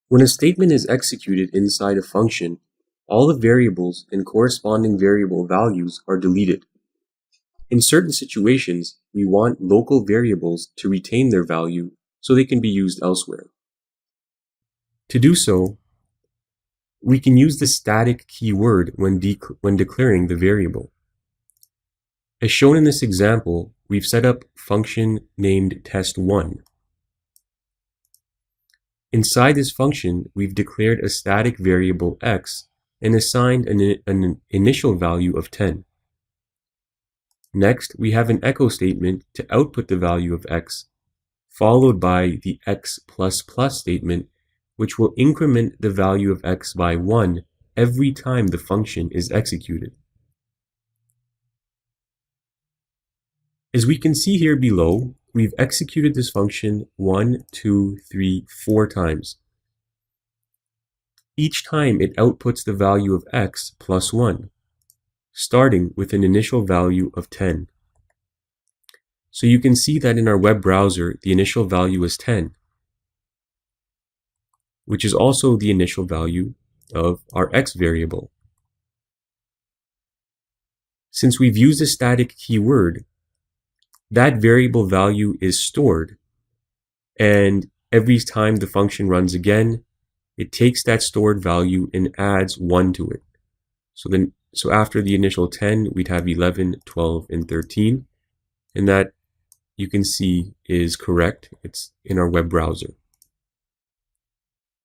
When a statement is executed inside a function, all the variables and corresponding variable values are deleted. In certain situations, we want local variables to retain their value so they can be used elsewhere. To do so, we can use the static keyword when declaring the variable. As shown in this example, we've set up a function named test1. Inside this function, we've declared a static variable x and assigned an initial value of 10. Next, we have an echo statement to output the value of x, followed by the x++ statement, which will increment the value of x by 1 every time the function is executed. As we can see here below, we've executed this function 1, 2, 3, 4 times. Each time it outputs the value of x plus 1, starting with an initial value of 10. So you can see that in our web browser, the initial value is 10, which is also the initial value of our x variable. Since we've used a static keyword, that variable value is stored, and every time the function runs again, it takes that stored value and adds 1 to it. So after the initial 10, we'd have 11, 12, and 13, and that you can see is correct. It's in our web browser.